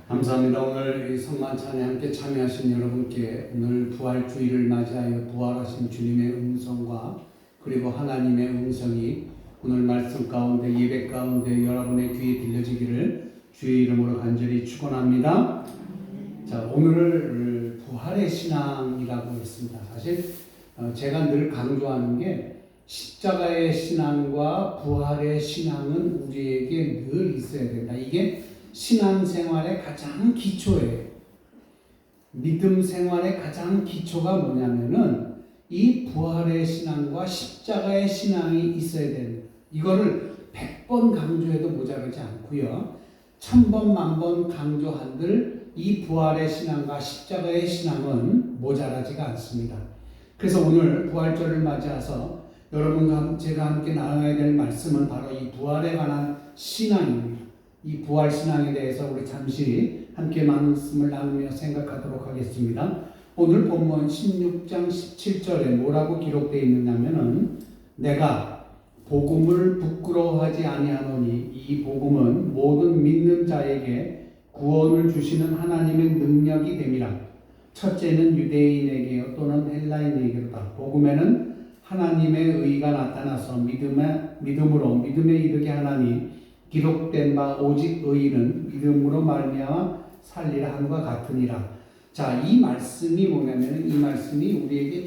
감사합니다. 오늘 이 성만찬에 함께 참여하신 여러분께 오늘 부활주의를 맞이하여 부활하신 주님의 음성과 그리고 하나님의 음성이 오늘 말씀 가운데 예배 가운데 여러분의 귀에 들려지기를 주의 이름으로 간절히 축원합니다. 자, 오늘을 부활의 신앙이라고 했습니다. 사실 제가 늘 강조하는 게 십자가의 신앙과 부활의 신앙은 우리에게 늘 있어야 된다. 이게 신앙생활의 가장 기초예요. 믿음 생활의 가장 기초가 뭐냐면은 이 부활의 신앙과 십자가의 신앙이 있어야 됩니다. 이거를 100번 강조해도 모자라지 않고요. 1000번, 만번 강조한들 이 부활의 신앙과 십자가의 신앙은 모자라지가 않습니다. 그래서 오늘 부활절을 맞이해서 여러분과 제가 함께 나눠야 될 말씀은 바로 이 부활에 관한 신앙입니다. 이 부활 신앙에 대해서 우리 잠시 함께 말씀을 나누며 생각하도록 하겠습니다. 오늘 본문 16장 17절에 뭐라고 기록되어 있느냐면은 내가 복음을 부끄러워하지 아니하노니 이 복음은 모든 믿는 자에게 구원을 주시는 하나님의 능력이 됨이라. 첫째는 유대인에게요 또는 헬라인에게로다. 복음에는 하나님의 의가 나타나서 믿음으로 믿음에 이르게 하나니 기록된 바 오직 의인은 믿음으로 말미암아 살리라 함과 같으니라. 자, 이 말씀이 뭐냐면 이 말씀이 우리에게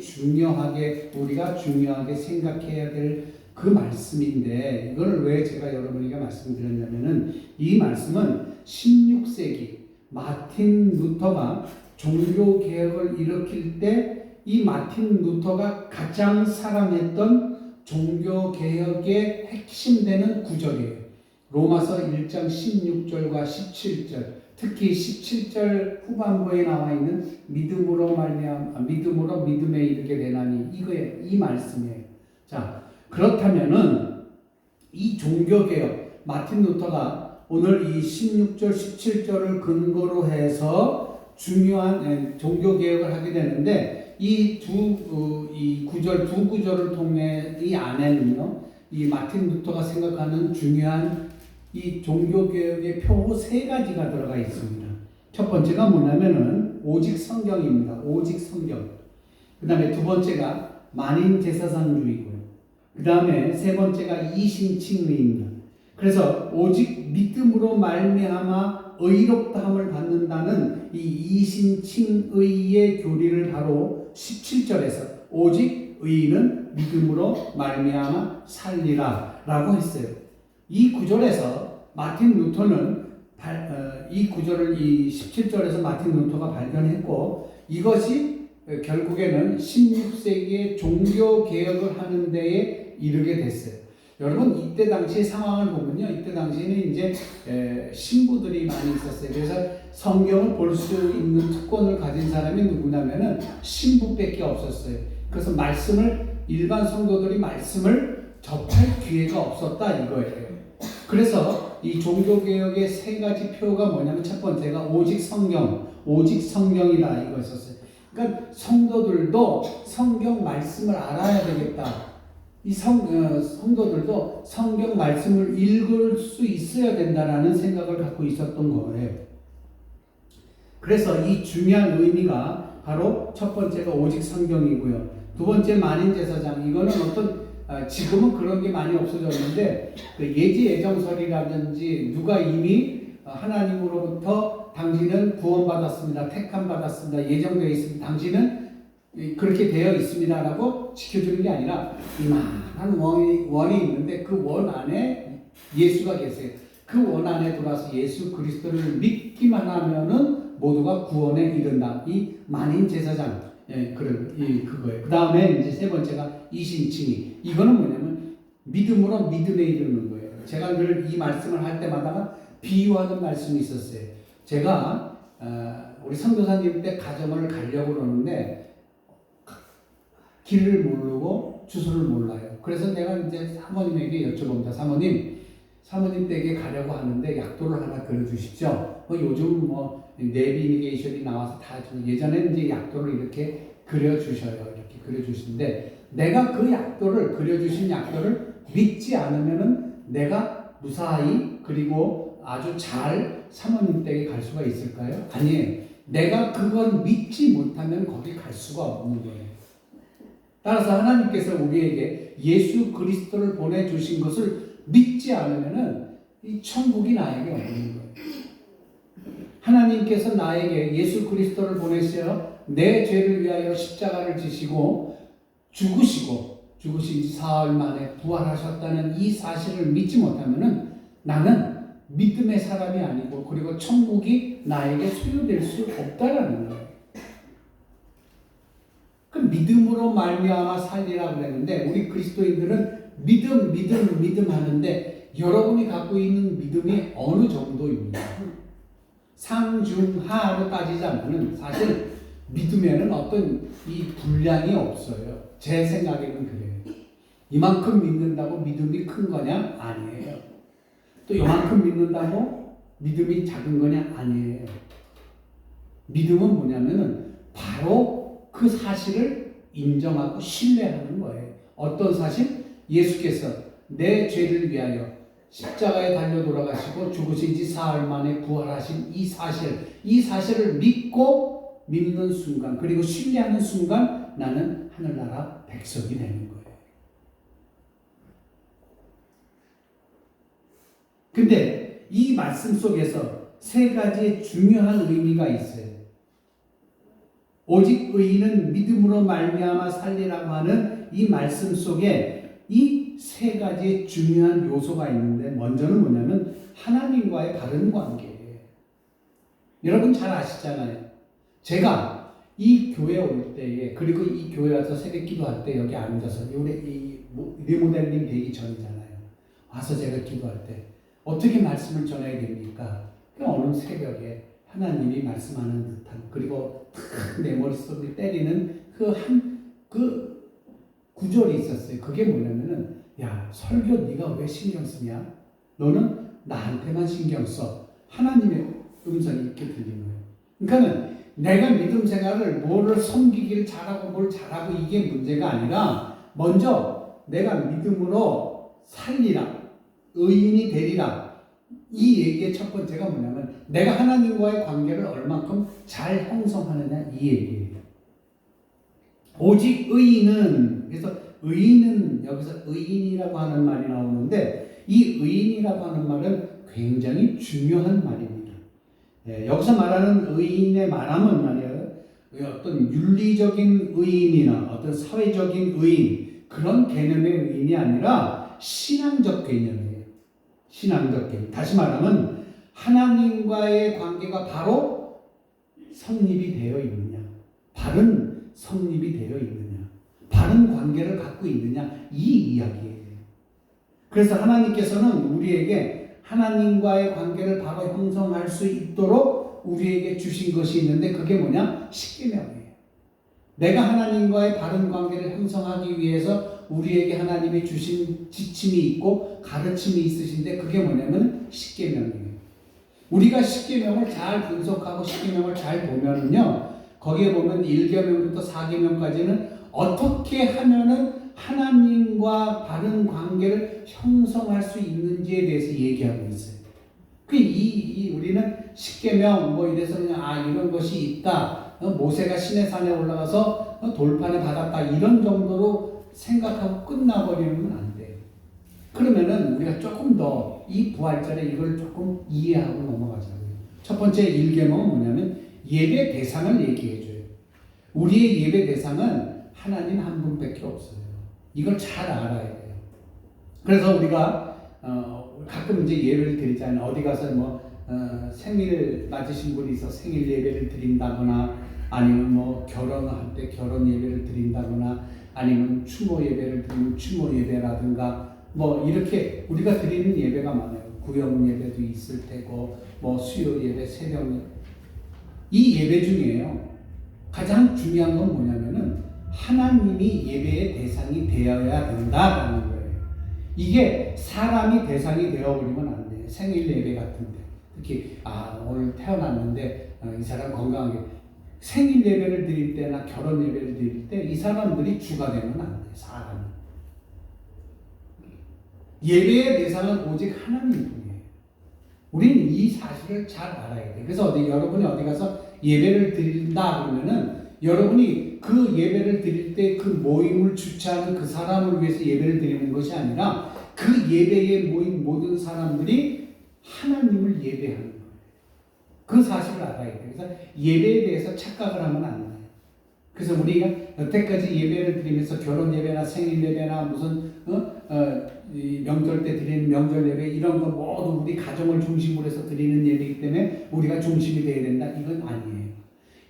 우리가 중요하게 생각해야 될 그 말씀인데 이걸 왜 제가 여러분에게 말씀드렸냐면은 이 말씀은 16세기 마틴 루터가 종교 개혁을 일으킬 때 이 마틴 루터가 가장 사랑했던 종교 개혁의 핵심되는 구절이에요. 로마서 1장 16절과 17절, 특히 17절 후반부에 나와 있는 믿음으로 믿음에 이르게 되나니 이 말씀이에요. 자, 그렇다면은 이 종교개혁, 마틴 루터가 오늘 이 16절, 17절을 근거로 해서 중요한 종교개혁을 하게 되는데 이 두 구절을 통해 이 안에는요, 이 마틴 루터가 생각하는 중요한 이 종교개혁의 표 세 가지가 들어가 있습니다. 첫 번째가 뭐냐면은 오직 성경입니다. 오직 성경. 그 다음에 두 번째가 만인제사장주의고요. 그 다음에 세 번째가 이신칭의입니다. 그래서 오직 믿음으로 말미암아 의롭다함을 받는다는 이 이신칭의의 교리를 바로 17절에서 오직 의인은 믿음으로 말미암아 살리라 라고 했어요. 이 구절에서 마틴 루터는 이 구절을 이 17절에서 마틴 루터가 발견했고 이것이 결국에는 16세기의 종교개혁을 하는 데에 이르게 됐어요. 여러분 이때 당시 상황을 보면요. 이때 당시에는 이제 신부들이 많이 있었어요. 그래서 성경을 볼 수 있는 특권을 가진 사람이 누구냐면은 신부밖에 없었어요. 그래서 일반 성도들이 말씀을 접할 기회가 없었다 이거예요. 그래서 이 종교개혁의 세 가지 표가 뭐냐면 첫 번째가 오직 성경이다 이거였었어요. 그러니까 성도들도 성경 말씀을 알아야 되겠다. 이 성도들도 성경 말씀을 읽을 수 있어야 된다라는 생각을 갖고 있었던 거예요. 그래서 이 중요한 의미가 바로 첫 번째가 오직 성경이고요. 두 번째 만인제사장. 이거는 지금은 그런 게 많이 없어졌는데 그 예지예정설이라든지 누가 이미 하나님으로부터 당신은 구원받았습니다. 택함받았습니다. 예정되어 있습니다. 당신은 그렇게 되어 있습니다라고 지켜주는 게 아니라 이만한 원이 있는데 그 원 안에 예수가 계세요. 그 원 안에 들어와서 예수 그리스도를 믿기만 하면은 모두가 구원에 이른다. 이 만인 제사장 그거예요. 그 다음에 이제 세 번째가 이신칭의. 이거는 뭐냐면 믿음으로 믿음에 이르는 거예요. 제가 늘 이 말씀을 할 때마다 비유하는 말씀이 있었어요. 제가 우리 선교사님 때 가정을 가려고 그러는데 길을 모르고 주소를 몰라요. 그래서 내가 이제 사모님에게 여쭤봅니다. 사모님 댁에 가려고 하는데 약도를 하나 그려주십시오. 요즘 내비게이션이 나와서 다 예전에는 이제 약도를 이렇게 그려주셔요. 이렇게 그려주시는데 내가 그 그려주신 약도를 믿지 않으면은 내가 무사히 그리고 아주 잘 사모님 댁에 갈 수가 있을까요? 아니에요. 내가 그걸 믿지 못하면 거기 갈 수가 없는 거예요. 따라서 하나님께서 우리에게 예수 그리스도를 보내주신 것을 믿지 않으면은 이 천국이 나에게 없는 거예요. 하나님께서 나에게 예수 그리스도를 보내셔 내 죄를 위하여 십자가를 지시고 죽으신 지 사흘 만에 부활하셨다는 이 사실을 믿지 못하면은 나는 믿음의 사람이 아니고 그리고 천국이 나에게 소유될 수 없다라는 거예요. 그 믿음으로 말미암아 살리라고 그랬는데 우리 그리스도인들은 믿음 하는데 여러분이 갖고 있는 믿음이 어느 정도입니까? 상중하로 따지자면은 사실 믿음에는 어떤 이 분량이 없어요. 제 생각에는 그래요. 이만큼 믿는다고 믿음이 큰 거냐? 아니에요. 또 이만큼 믿는다고 믿음이 작은 거냐? 아니에요. 믿음은 뭐냐면은 바로 그 사실을 인정하고 신뢰하는 거예요. 어떤 사실? 예수께서 내 죄를 위하여 십자가에 달려 돌아가시고 죽으신 지 사흘 만에 부활하신 이 사실을 믿고 믿는 순간 그리고 신뢰하는 순간 나는 하늘나라 백성이 되는 거예요. 근데 이 말씀 속에서 세 가지의 중요한 의미가 있어요. 오직 의인은 믿음으로 말미암아 살리라고 하는 이 말씀 속에 이 세 가지의 중요한 요소가 있는데 먼저는 뭐냐면 하나님과의 바른 관계예요. 여러분 잘 아시잖아요. 제가 이 교회 올 때에 그리고 이 교회 와서 새벽 기도할 때 여기 앉아서 이 리모델링 되기 전이잖아요. 와서 제가 기도할 때 어떻게 말씀을 전해야 됩니까? 어느 새벽에 하나님이 말씀하는 듯한 그리고 내 머릿속을 때리는 그 구절이 있었어요. 그게 뭐냐면은 야 설교 네가 왜 신경 쓰냐? 너는 나한테만 신경 써. 하나님의 음성이 이렇게 들리는 거예요. 그러니까는 내가 믿음 생활을 뭐를 섬기기를 잘하고 뭘 잘하고 이게 문제가 아니라 먼저 내가 믿음으로 살리라. 의인이 되리라. 이 얘기의 첫 번째가 뭐냐면 내가 하나님과의 관계를 얼만큼 잘 형성하느냐 이 얘기예요. 오직 의인은 그래서 의인은 여기서 의인이라고 하는 말이 나오는데 이 의인이라고 하는 말은 굉장히 중요한 말입니다. 여기서 말하는 의인의 말함은 말이에요. 어떤 윤리적인 의인이나 어떤 사회적인 의인 그런 개념의 의인이 아니라 신앙적 개념이에요. 신앙적 개념. 다시 말하면 하나님과의 관계가 바로 성립이 되어 있느냐, 바른 성립이 되어 있느냐, 바른 관계를 갖고 있느냐 이 이야기예요. 그래서 하나님께서는 우리에게 하나님과의 관계를 바로 형성할 수 있도록 우리에게 주신 것이 있는데 그게 뭐냐? 십계명이에요. 내가 하나님과의 바른 관계를 형성하기 위해서 우리에게 하나님이 주신 지침이 있고 가르침이 있으신데 그게 뭐냐면 십계명이에요. 우리가 십계명을 잘 분석하고 십계명을 잘 보면은요, 거기에 보면 1계명부터 4계명까지는 어떻게 하면은 하나님과 바른 관계를 형성할 수 있는지에 대해서 얘기하고 있어요. 우리는 십계명 뭐 이래서 그냥 이런 것이 있다. 모세가 시내산에 올라가서 돌판에 받았다. 이런 정도로 생각하고 끝나버리면 안 돼요. 그러면은 우리가 조금 더 이 부활절에 이걸 조금 이해하고 넘어가자고요. 첫 번째 1계명은 뭐냐면 예배 대상을 얘기해줘요. 우리의 예배 대상은 하나님 한 분밖에 없어요. 이걸 잘 알아야 돼요. 그래서 우리가 가끔 이제 예배를 드리잖아요. 어디 가서 생일 맞으신 분이 있어 생일 예배를 드린다거나 아니면 결혼할 때 결혼 예배를 드린다거나 아니면 추모 예배를 드리면 추모 예배라든가 이렇게 우리가 드리는 예배가 많아요. 구역 예배도 있을 테고 수요 예배, 새벽 예배. 이 예배 중에요. 가장 중요한 건 뭐냐면은 하나님이 예배의 대상이 되어야 된다라는 거예요. 이게 사람이 대상이 되어버리면 안 돼요. 생일 예배 같은데 특히 오늘 태어났는데 이 사람 건강하게 생일 예배를 드릴 때나 결혼 예배를 드릴 때 이 사람들이 주가 되면 안 돼요. 사람은. 예배의 대상은 오직 하나님뿐이에요. 우리는 이 사실을 잘 알아야 돼. 그래서 여러분이 어디 가서 예배를 드린다 그러면은 여러분이 그 예배를 드릴 때 그 모임을 주최하는 그 사람을 위해서 예배를 드리는 것이 아니라 그 예배에 모인 모든 사람들이 하나님을 예배하는 거예요. 그 사실을 알아야 돼요. 그래서 예배에 대해서 착각을 하면 안 돼요. 그래서 우리가 여태까지 예배를 드리면서 결혼 예배나 생일 예배나 무슨 이 명절 때 드리는 명절 예배 이런 거 모두 우리 가정을 중심으로 해서 드리는 예배이기 때문에 우리가 중심이 되어야 된다. 이건 아니에요.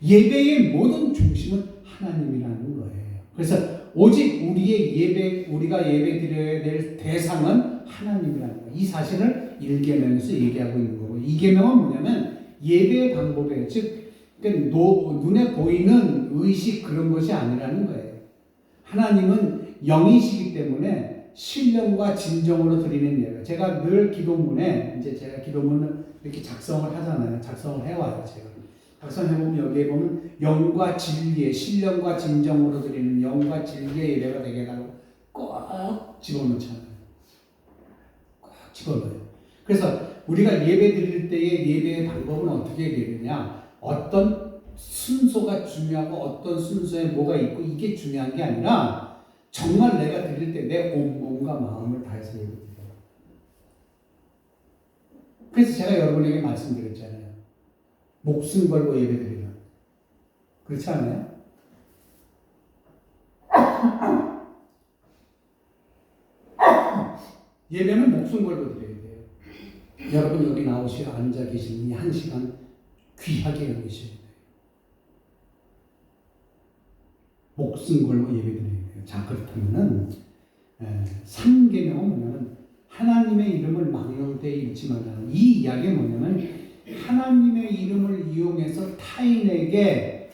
예배의 모든 중심은 하나님이라는 거예요. 그래서 오직 우리가 예배 드려야 될 대상은 하나님이라는 거예요. 이 사실을 1계명에서 얘기하고 있는 거고 2계명은 뭐냐면 예배의 방법이에요. 즉 그러니까 눈에 보이는 의식 그런 것이 아니라는 거예요. 하나님은 영이시기 때문에 신령과 진정으로 드리는 예배. 제가 늘 기도문에 이제 제가 기도문을 이렇게 작성을 하잖아요. 작성을 해와요. 제가 작성해보면 여기에 보면 영과 진리의 신령과 진정으로 드리는 영과 진리의 예배가 되게 해달라고 꼭 집어넣잖아요. 꼭 집어넣어요. 그래서 우리가 예배 드릴 때의 예배의 방법은 어떻게 되느냐? 어떤 순서가 중요하고 어떤 순서에 뭐가 있고 이게 중요한 게 아니라 정말 내가 드릴 때 내 온몸과 마음을 다해서 예배 드려요. 그래서 제가 여러분에게 말씀드렸잖아요. 목숨 걸고 예배 드리라. 그렇지 않아요? 예배는 목숨 걸고 드려야 돼요. 여러분 여기 나오시고 앉아 계신 이 한 시간 귀하게 여기셔야 돼요. 목숨 걸고 예배 드려야 돼요. 자, 그렇다면은 3계명은 뭐냐면 하나님의 이름을 망령되이 잊지 말라는 이 이야기는 뭐냐면 하나님의 이름을 이용해서 타인에게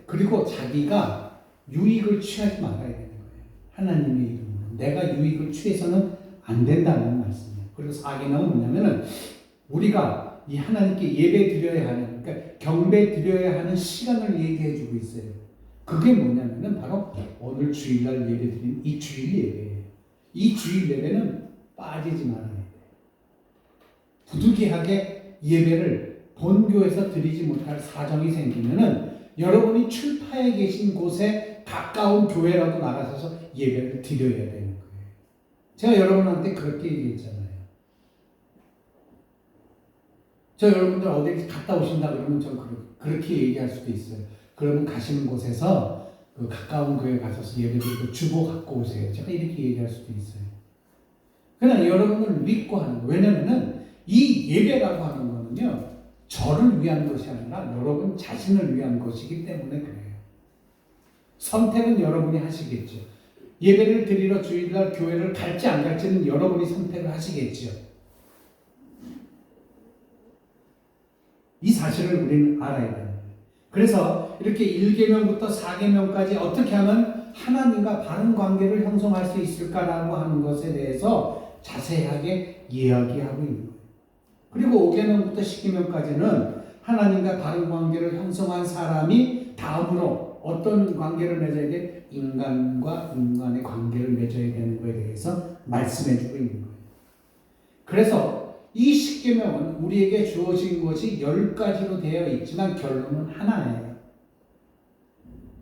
그리고 자기가 유익을 취하지 말아야 되는 거예요. 하나님의 이름으로 내가 유익을 취해서는 안 된다는 말씀이에요. 그리고 4계명은 뭐냐면은 우리가 이 하나님께 예배 드려야 하는 그러니까 경배 드려야 하는 시간을 얘기해 주고 있어요. 그게 뭐냐면은 바로 오늘 주일날 예배 드린 이 주일 예배예요. 이 주일 예배는 빠지지 말아야 돼요. 부득이하게 예배를 본교에서 드리지 못할 사정이 생기면은 여러분이 출파해 계신 곳에 가까운 교회라도 나가셔서 예배를 드려야 되는 거예요. 제가 여러분한테 그렇게 얘기했잖아요. 저 여러분들 어디 갔다 오신다 그러면 좀 그렇게 얘기할 수도 있어요. 그러면 가시는 곳에서 그 가까운 교회 가셔서 예배드리고 주보 갖고 오세요. 제가 이렇게 얘기할 수도 있어요. 그러나 여러분을 믿고 하는 거예요. 왜냐면은 이 예배라고 하는 거는요, 저를 위한 것이 아니라 여러분 자신을 위한 것이기 때문에 그래요. 선택은 여러분이 하시겠죠. 예배를 드리러 주일날 교회를 갈지 안 갈지는 여러분이 선택을 하시겠죠. 이 사실을 우리는 알아야 돼요. 그래서 이렇게 1계명부터 4계명까지 어떻게 하면 하나님과 바른 관계를 형성할 수 있을까라고 하는 것에 대해서 자세하게 이야기하고 있는 거예요. 그리고 5계명부터 10계명까지는 하나님과 바른 관계를 형성한 사람이 다음으로 어떤 관계를 맺어야 돼? 인간과 인간의 관계를 맺어야 되는 것에 대해서 말씀해주고 있는 거예요. 그래서 이 10계명은 우리에게 주어진 것이 10가지로 되어 있지만 결론은 하나예요.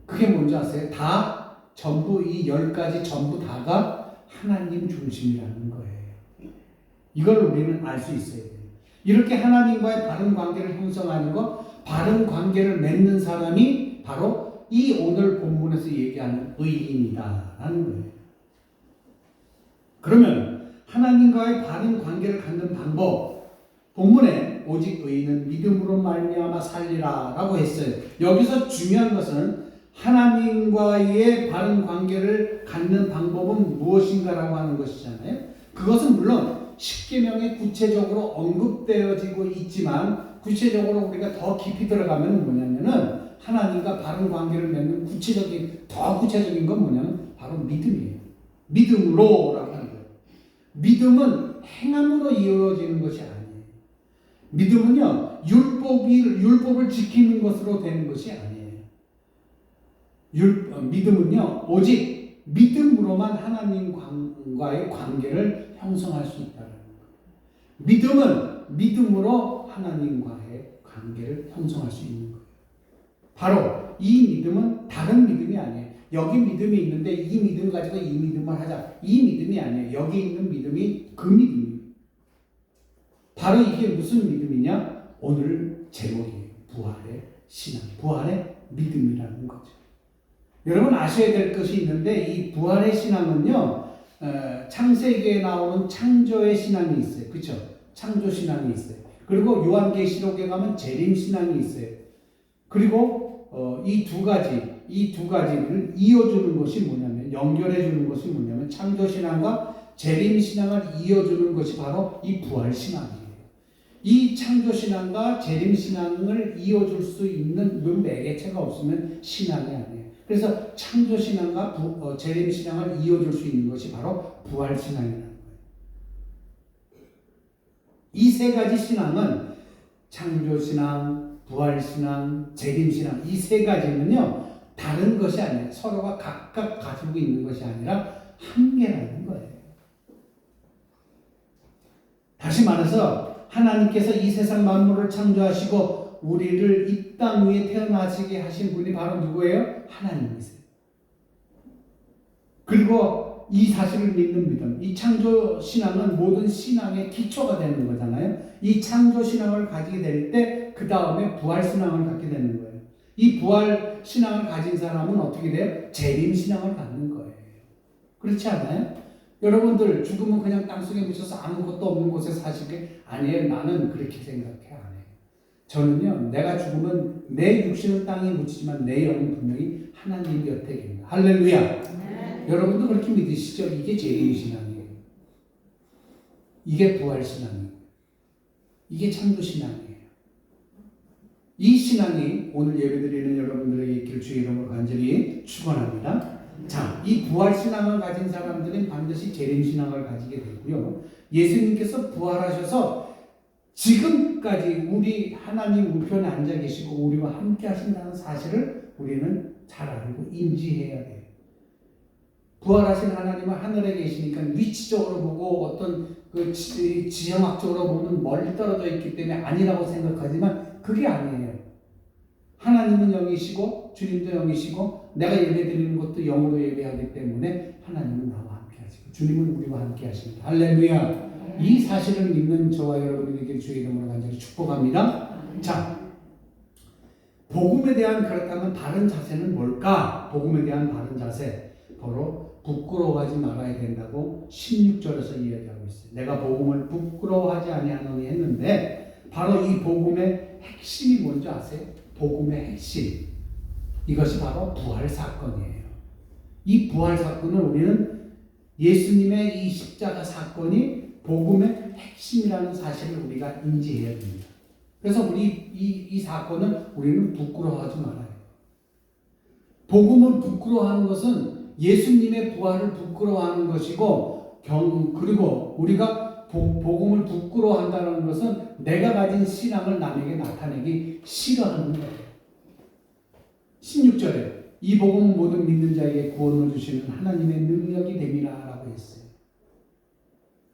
그게 뭔지 아세요? 다 전부 이 10가지 전부 다가 하나님 중심이라는 거예요. 이걸 우리는 알 수 있어야 돼요. 이렇게 하나님과의 바른 관계를 형성하는 것, 바른 관계를 맺는 사람이 바로 이 오늘 본문에서 얘기하는 의인이다라는 거예요. 그러면 하나님과의 바른 관계를 갖는 방법, 본문에 오직 의인은 믿음으로 말미암아 살리라라고 했어요. 여기서 중요한 것은 하나님과의 바른 관계를 갖는 방법은 무엇인가라고 하는 것이잖아요. 그것은 물론 10계명에 구체적으로 언급되어지고 있지만 구체적으로 우리가 더 깊이 들어가면 뭐냐면은 하나님과 바른 관계를 맺는 더 구체적인 건 뭐냐면 바로 믿음이에요. 믿음으로라고 하는 거예요. 믿음은 행함으로 이루어지는 것이 아니에요. 믿음은요, 율법을 지키는 것으로 되는 것이 아니에요. 믿음은요, 오직 믿음으로만 하나님과의 관계를 형성할 수 있다는 거예요. 믿음은 믿음으로 하나님과의 관계를 형성할 수 있는 거예요. 바로 이 믿음은 다른 믿음이 아니에요. 여기 믿음이 있는데 이 믿음 가지고 이 믿음을 하자. 이 믿음이 아니에요. 여기 있는 믿음이 그 믿음이에요. 바로 이게 무슨 믿음이냐? 오늘 제목이에요. 부활의 신앙, 부활의 믿음이라는 거죠. 여러분 아셔야 될 것이 있는데 이 부활의 신앙은요, 창세기에 나오는 창조의 신앙이 있어요. 그렇죠? 창조 신앙이 있어요. 그리고 요한계시록에 가면 재림 신앙이 있어요. 그리고 이 두 가지를 이어주는 것이 뭐냐면, 연결해주는 것이 뭐냐면, 창조 신앙과 재림 신앙을 이어주는 것이 바로 이 부활 신앙이에요. 이 창조 신앙과 재림 신앙을 이어줄 수 있는 매개체가 없으면 신앙이 아니에요. 그래서 창조 신앙과 재림 신앙을 이어줄 수 있는 것이 바로 부활 신앙이라는 거예요. 이 세 가지 신앙은 창조 신앙, 부활 신앙, 재림 신앙, 이 세 가지는요 다른 것이 아니에요. 서로가 각각 가지고 있는 것이 아니라 한계라는 거예요. 다시 말해서 하나님께서 이 세상 만물을 창조하시고 우리를 이 땅 위에 태어나시게 하신 분이 바로 누구예요? 하나님이세요. 그리고 이 사실을 믿는 믿음, 이 창조 신앙은 모든 신앙의 기초가 되는 거잖아요. 이 창조 신앙을 가지게 될 때 그 다음에 부활 신앙을 갖게 되는 거예요. 이 부활 신앙을 가진 사람은 어떻게 돼요? 재림 신앙을 갖는 거예요. 그렇지 않아요? 여러분들 죽으면 그냥 땅속에 묻혀서 아무것도 없는 곳에 사시게? 아니에요. 나는 그렇게 생각해 안 해요. 저는요, 내가 죽으면 내 육신은 땅에 묻히지만 내 영은 분명히 하나님 곁에 계십니다. 할렐루야. 네. 여러분도 그렇게 믿으시죠? 이게 재림 신앙이에요. 이게 부활 신앙이에요. 이게 창조 신앙이에요. 이 신앙이 오늘 예배드리는 여러분들에게 있기를 주의 이름으로 간절히 축원합니다. 자, 이 부활 신앙을 가진 사람들은 반드시 재림 신앙을 가지게 되고요. 예수님께서 부활하셔서 지금까지 우리 하나님 우편에 앉아 계시고 우리와 함께 하신다는 사실을 우리는 잘 알고 인지해야 돼요. 부활하신 하나님은 하늘에 계시니까 위치적으로 보고 어떤 그 지형학적으로 보면 멀리 떨어져 있기 때문에 아니라고 생각하지만 그게 아니에요. 하나님은 영이시고 주님도 영이시고 내가 예배드리는 것도 영으로 예배하기 때문에 하나님은 나와 함께 하시고 주님은 우리와 함께 하십니다. 할렐루야. 이 사실을 믿는 저와 여러분에게 주의 이름으로 간절히 축복합니다. 자, 복음에 대한 그렇다면 바른 자세는 뭘까? 복음에 대한 바른 자세, 바로 부끄러워하지 말아야 된다고 16절에서 이야기하고 있어요. 내가 복음을 부끄러워하지 아니하노니 했는데 바로 이 복음의 핵심이 뭔지 아세요? 복음의 핵심, 이것이 바로 부활 사건이에요. 이 부활 사건을 우리는 예수님의 이 십자가 사건이 복음의 핵심이라는 사실을 우리가 인지해야 됩니다. 그래서 이 사건을 우리는 부끄러워하지 말아요. 복음을 부끄러워하는 것은 예수님의 부활을 부끄러워하는 것이고, 그리고 우리가 복음을 부끄러워한다는 것은 내가 가진 신앙을 남에게 나타내기 싫어하는 거예요. 16절에 이 복음은 모든 믿는 자에게 구원을 주시는 하나님의 능력이 됨이라 라고 했어요.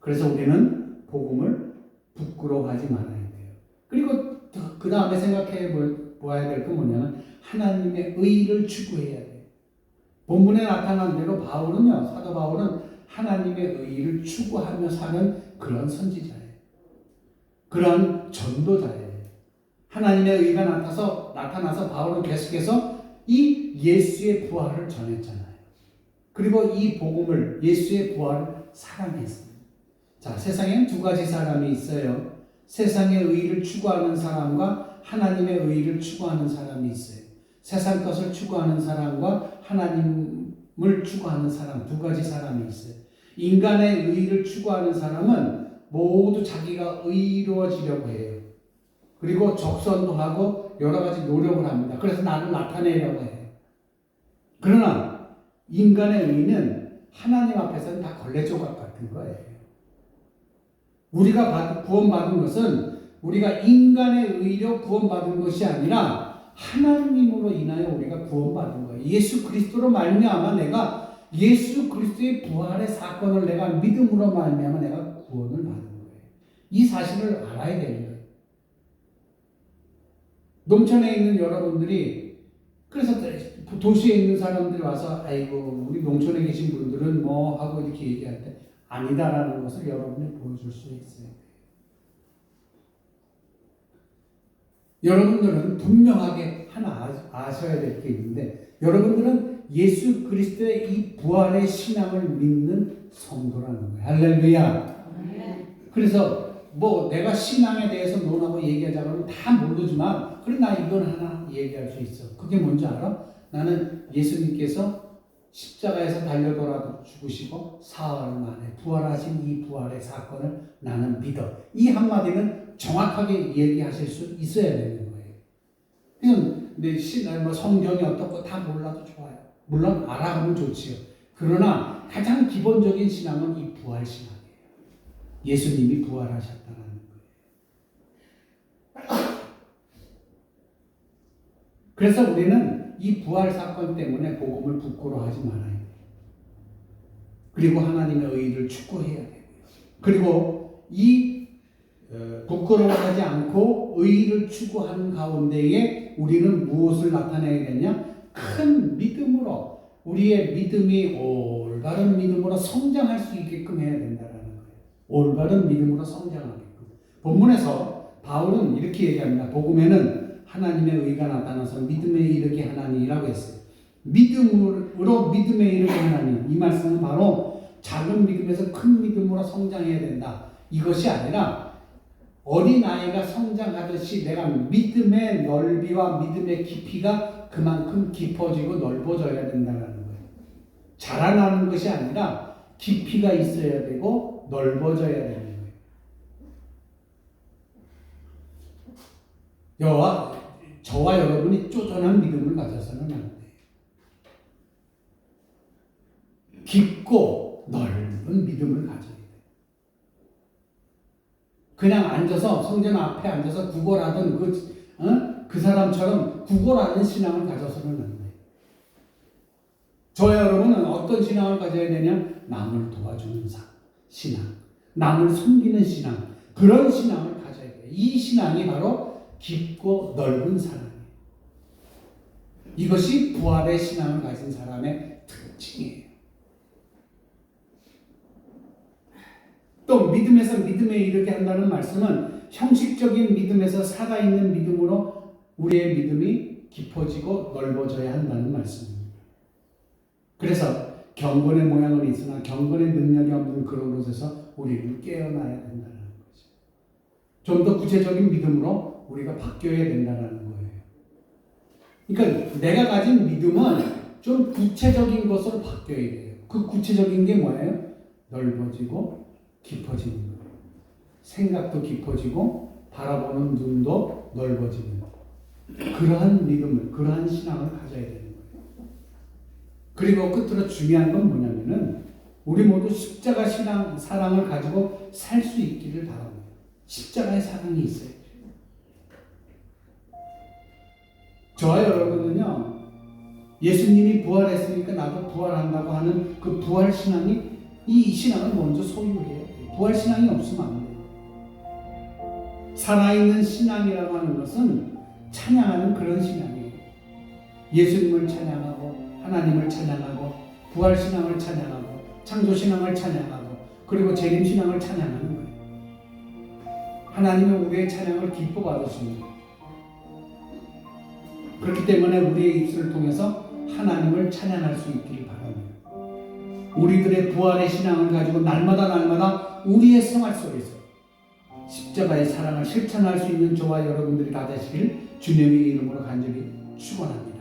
그래서 우리는 복음을 부끄러워하지 말아야 돼요. 그리고 그 다음에 생각해 보아야 될 건 뭐냐면 하나님의 의를 추구해야 돼요. 본문에 나타난 대로 바울은요, 사도 바울은 하나님의 의를 추구하며 사는 그런 선지자예요. 그런 전도자예요. 하나님의 의가 나타나서 바울은 계속해서 이 예수의 부활을 전했잖아요. 그리고 이 복음을, 예수의 부활을 사랑했습니다. 자, 세상에는 두 가지 사람이 있어요. 세상의 의를 추구하는 사람과 하나님의 의를 추구하는 사람이 있어요. 세상 것을 추구하는 사람과 하나님을 추구하는 사람, 두 가지 사람이 있어요. 인간의 의를 추구하는 사람은 모두 자기가 의로워지려고 해요. 그리고 적선도 하고 여러 가지 노력을 합니다. 그래서 나를 나타내려고 해요. 그러나 인간의 의는 하나님 앞에서는 다 걸레조각 같은 거예요. 우리가 구원받은 것은 우리가 인간의 의로 구원받은 것이 아니라 하나님으로 인하여 우리가 구원받은 거예요. 예수 그리스도로 말미암아 내가 예수 그리스도의 부활의 사건을 내가 믿음으로 말미암아 내가 구원을 받은 거예요. 이 사실을 알아야 되는 거예요. 농촌에 있는 여러분들이, 그래서 도시에 있는 사람들이 와서 아이고 우리 농촌에 계신 분들은 뭐 하고 이렇게 얘기할 때 아니다라는 것을 여러분이 보여줄 수 있어요. 여러분들은 분명하게 하나 아셔야 될 게 있는데, 여러분들은 예수 그리스도의 이 부활의 신앙을 믿는 성도라는 거예요. 할렐루야. 그래서 뭐 내가 신앙에 대해서 논하고 얘기하자고 하면 다 모르지만, 그래 나 이건 하나 얘기할 수 있어. 그게 뭔지 알아? 나는 예수님께서 십자가에서 달려돌아 죽으시고 사흘 만에 부활하신 이 부활의 사건을 나는 믿어. 이 한마디는 정확하게 얘기하실 수 있어야 되는 거예요. 그냥 내 뭐 성경이 어떻고 다 몰라도 좋아요. 물론 알아가면 좋지요. 그러나 가장 기본적인 신앙은 이 부활 신앙이에요. 예수님이 부활하셨다는 거예요. 그래서 우리는 이 부활 사건 때문에 복음을 부끄러워하지 말아야 돼요. 그리고 하나님의 의의를 추구해야 돼요. 그리고 이 부끄러워하지 않고 의의를 추구하는 가운데에 우리는 무엇을 나타내야 되냐? 큰 믿음으로, 우리의 믿음이 올바른 믿음으로 성장할 수 있게끔 해야 된다는 거예요. 올바른 믿음으로 성장하게끔. 본문에서 바울은 이렇게 얘기합니다. 복음에는 하나님의 의가 나타나서 믿음에 이르게 하나니라고 했어요. 믿음으로 믿음에 이르게 하나니, 이 말씀은 바로 작은 믿음에서 큰 믿음으로 성장해야 된다. 이것이 아니라 어린아이가 성장하듯이 내가 믿음의 넓이와 믿음의 깊이가 그만큼 깊어지고 넓어져야 된다는 거예요. 자라나는 것이 아니라 깊이가 있어야 되고 넓어져야 되는 거예요. 저와 여러분이 쪼잔한 믿음을 가져서는 안 돼요. 깊고 넓은 믿음을 가져야 돼요. 그냥 앉아서 성전 앞에 앉아서 구걸하던 그 사람처럼 구걸하는 신앙을 가져서는 안 돼요. 저와 여러분은 어떤 신앙을 가져야 되냐? 남을 도와주는 신앙, 남을 섬기는 신앙, 그런 신앙을 가져야 돼요. 이 신앙이 바로 깊고 넓은 사랑이에요. 이것이 부활의 신앙을 가진 사람의 특징이에요. 또 믿음에서 믿음에 이르게 한다는 말씀은 형식적인 믿음에서 살아있는 믿음으로 우리의 믿음이 깊어지고 넓어져야 한다는 말씀입니다. 그래서 경건의 모양은 있으나 경건의 능력이 없는 그런 곳에서 우리는 깨어나야 된다는 거죠. 좀 더 구체적인 믿음으로 우리가 바뀌어야 된다는 거예요. 그러니까 내가 가진 믿음은 좀 구체적인 것으로 바뀌어야 돼요. 그 구체적인 게 뭐예요? 넓어지고 깊어지는 거예요. 생각도 깊어지고 바라보는 눈도 넓어지는 거예요. 그러한 믿음을, 그러한 신앙을 가져야 되는 거예요. 그리고 끝으로 중요한 건 뭐냐면은 우리 모두 십자가 사랑을 가지고 살 수 있기를 바랍니다. 십자가의 사랑이 있어요. 저와 여러분은요, 예수님이 부활했으니까 나도 부활한다고 하는 그 부활 신앙이, 이 신앙을 먼저 소유해요. 부활 신앙이 없으면 안 돼요. 살아있는 신앙이라고 하는 것은 찬양하는 그런 신앙이에요. 예수님을 찬양하고 하나님을 찬양하고 부활 신앙을 찬양하고 창조 신앙을 찬양하고 그리고 재림 신앙을 찬양하는 거예요. 하나님은 우리의 찬양을 기뻐 받으십니다. 그렇기 때문에 우리의 입술을 통해서 하나님을 찬양할 수 있기를 바랍니다. 우리들의 부활의 신앙을 가지고 날마다 우리의 생활 속에서 십자가의 사랑을 실천할 수 있는 저와 여러분들이 다 되시길 주님의 이름으로 간절히 축원합니다.